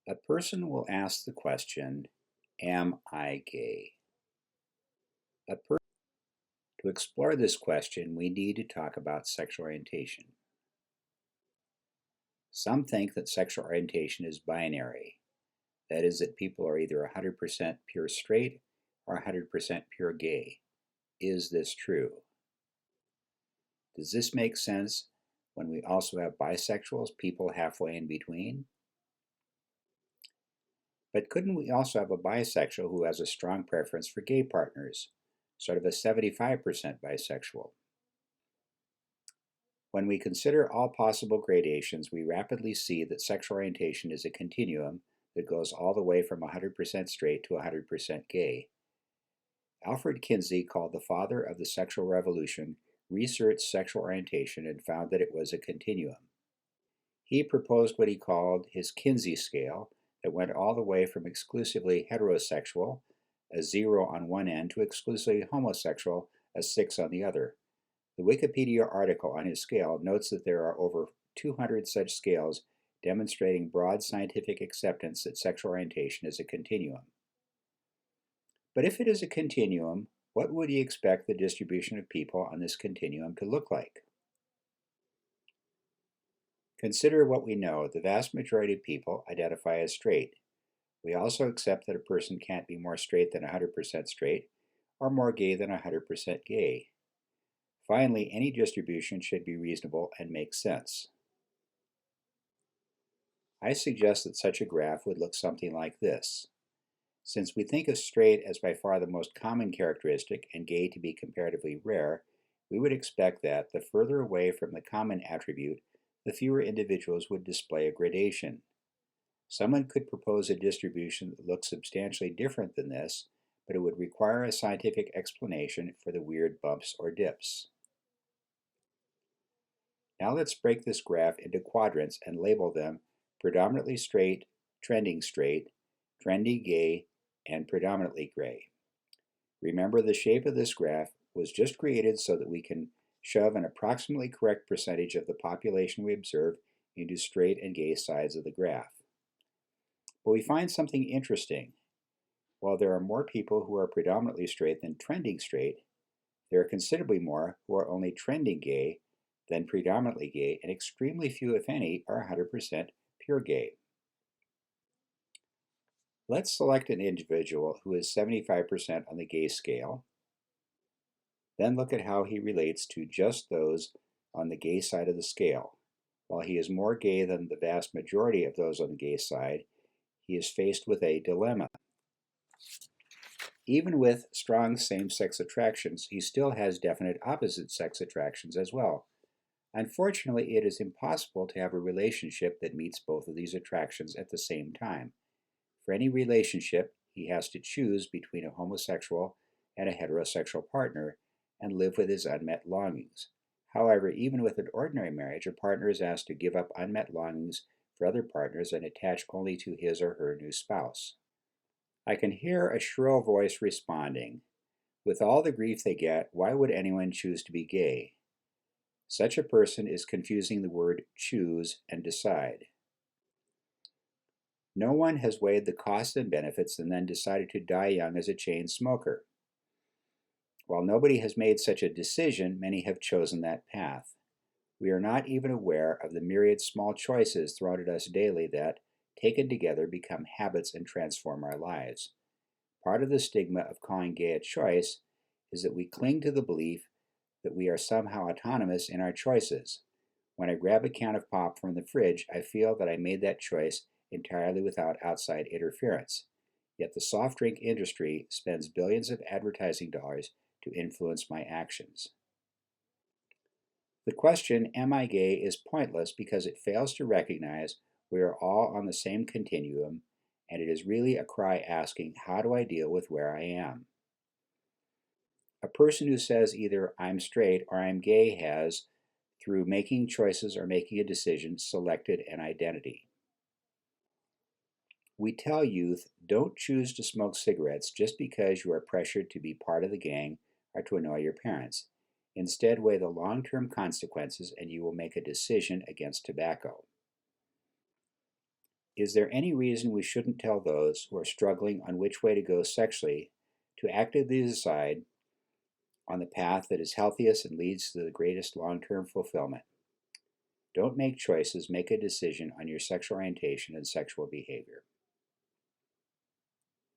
A person will ask the question, am I gay? To explore this question, we need to talk about sexual orientation. Some think that sexual orientation is binary. That is, that people are either 100% pure straight or 100% pure gay. Is this true? Does this make sense when we also have bisexuals, people halfway in between? But couldn't we also have a bisexual who has a strong preference for gay partners, sort of a 75% bisexual? When we consider all possible gradations, we rapidly see that sexual orientation is a continuum that goes all the way from 100% straight to 100% gay. Alfred Kinsey, called the father of the sexual revolution, researched sexual orientation and found that it was a continuum. He proposed what he called his Kinsey scale that went all the way from exclusively heterosexual, a 0 on one end, to exclusively homosexual, a 6 on the other. The Wikipedia article on his scale notes that there are over 200 such scales demonstrating broad scientific acceptance that sexual orientation is a continuum. But if it is a continuum, what would you expect the distribution of people on this continuum to look like? Consider what we know. The vast majority of people identify as straight. We also accept that a person can't be more straight than 100% straight or more gay than 100% gay. Finally, any distribution should be reasonable and make sense. I suggest that such a graph would look something like this. Since we think of straight as by far the most common characteristic and gay to be comparatively rare, we would expect that the further away from the common attribute, the fewer individuals would display a gradation. Someone could propose a distribution that looks substantially different than this, but it would require a scientific explanation for the weird bumps or dips. Now let's break this graph into quadrants and label them predominantly straight, trendy gay, and predominantly gray. Remember, the shape of this graph was just created so that we can shove an approximately correct percentage of the population we observe into straight and gay sides of the graph. But we find something interesting. While there are more people who are predominantly straight than trending straight, there are considerably more who are only trending gay than predominantly gay, and extremely few, if any, are 100% pure gay. Let's select an individual who is 75% on the gay scale. Then look at how he relates to just those on the gay side of the scale. While he is more gay than the vast majority of those on the gay side, he is faced with a dilemma. Even with strong same-sex attractions, he still has definite opposite-sex attractions as well. Unfortunately, it is impossible to have a relationship that meets both of these attractions at the same time. For any relationship, he has to choose between a homosexual and a heterosexual partner and live with his unmet longings. However, even with an ordinary marriage, a partner is asked to give up unmet longings for other partners and attach only to his or her new spouse. I can hear a shrill voice responding, "With all the grief they get, why would anyone choose to be gay?" Such a person is confusing the word choose and decide. No one has weighed the costs and benefits and then decided to die young as a chain smoker. While nobody has made such a decision, many have chosen that path. We are not even aware of the myriad small choices thrown at us daily that, taken together, become habits and transform our lives. Part of the stigma of calling gay a choice is that we cling to the belief that we are somehow autonomous in our choices. When I grab a can of pop from the fridge, I feel that I made that choice entirely without outside interference. Yet the soft drink industry spends billions of advertising dollars to influence my actions. The question, am I gay, is pointless because it fails to recognize we are all on the same continuum, and it is really a cry asking, how do I deal with where I am? A person who says either I'm straight or I'm gay has, through making choices or making a decision, selected an identity. We tell youth, don't choose to smoke cigarettes just because you are pressured to be part of the gang or to annoy your parents. Instead, weigh the long-term consequences and you will make a decision against tobacco. Is there any reason we shouldn't tell those who are struggling on which way to go sexually to actively decide on the path that is healthiest and leads to the greatest long-term fulfillment? Don't make choices, make a decision on your sexual orientation and sexual behavior.